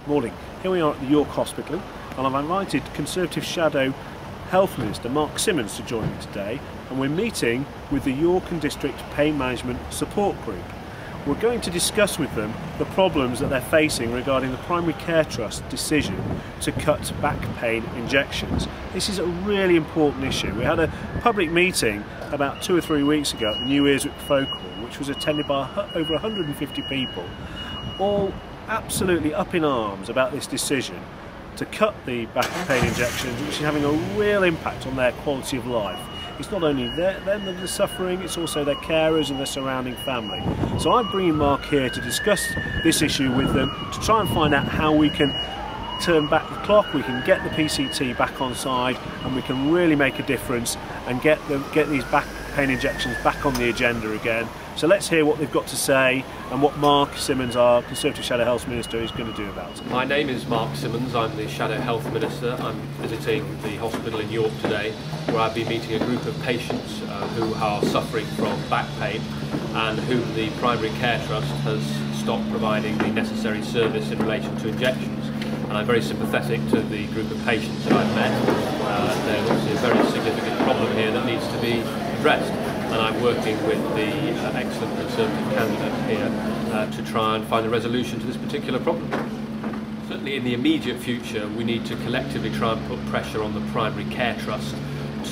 Morning. Here we are at the York Hospital, and I've invited Conservative Shadow Health Minister Mark Simmonds to join me today, and we're meeting with the York and District Pain Management Support Group. We're going to discuss with them the problems that they're facing regarding the Primary Care Trust decision to cut back pain injections. This is a really important issue. We had a public meeting about 2 or 3 weeks ago at the New Year's Folk Hall, which was attended by over 150 people, all absolutely up in arms about this decision to cut the back pain injections, which is having a real impact on their quality of life. It's not only them that are suffering, it's also their carers and their surrounding family. So I'm bringing Mark here to discuss this issue with them, to try and find out how we can turn back the clock, we can get the PCT back on side, and we can really make a difference and get these back pain injections back on the agenda again. So let's hear what they've got to say and what Mark Simmonds, our Conservative Shadow Health Minister, is going to do about it. My name is Mark Simmonds, I'm the Shadow Health Minister. I'm visiting the hospital in York today, where I've been meeting a group of patients who are suffering from back pain and whom the Primary Care Trust has stopped providing the necessary service in relation to injections. And I'm very sympathetic to the group of patients that I've met. There's obviously a very significant problem here that needs to be addressed. And I'm working with the excellent Conservative candidate here to try and find a resolution to this particular problem. Certainly in the immediate future, we need to collectively try and put pressure on the Primary Care Trust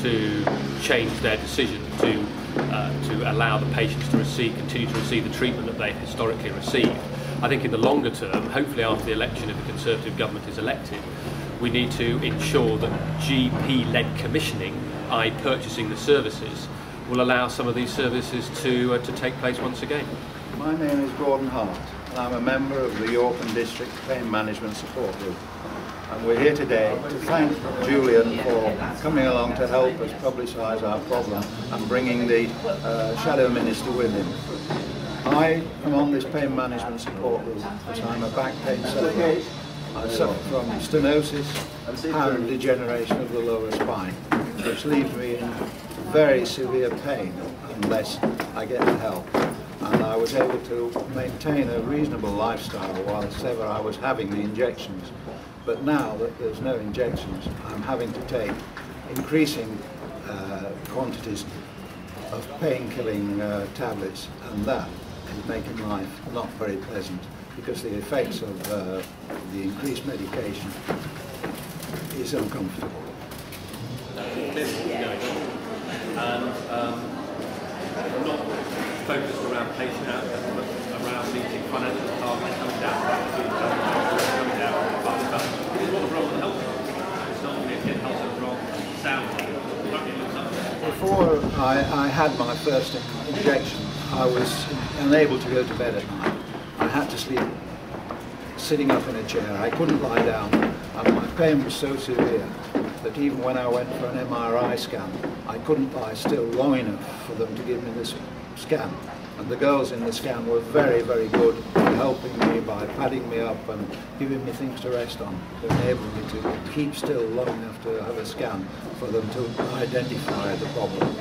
to change their decision to allow the patients to continue to receive the treatment that they've historically received. I think in the longer term, hopefully after the election, if the Conservative government is elected, we need to ensure that GP-led commissioning, i.e. purchasing the services, will allow some of these services to take place once again. My name is Gordon Hart, and I'm a member of the York and District Pain Management Support Group. And we're here today to thank Julian for coming along to help us publicise our problem and bringing the Shadow Minister with him. I am on this pain management support group because I'm a back pain sufferer. I suffer from stenosis and degeneration of the lower spine, which leaves me in very severe pain unless I get the help. And I was able to maintain a reasonable lifestyle whilst ever I was having the injections. But now that there's no injections, I'm having to take increasing quantities of pain-killing tablets, and that is making life not very pleasant because the effects of the increased medication is uncomfortable. And not focused around patient outcomes, but around meeting financial targets, coming down, coming down, but this is what's wrong with the health. It's not only get health wrong, sound. Before I had my first injection, I was unable to go to bed at night. I had to sleep sitting up in a chair. I couldn't lie down, and my pain was so severe that even when I went for an MRI scan, I couldn't lie still long enough for them to give me this scan. And the girls in the scan were very, very good in helping me by padding me up and giving me things to rest on, to enable me to keep still long enough to have a scan for them to identify the problem.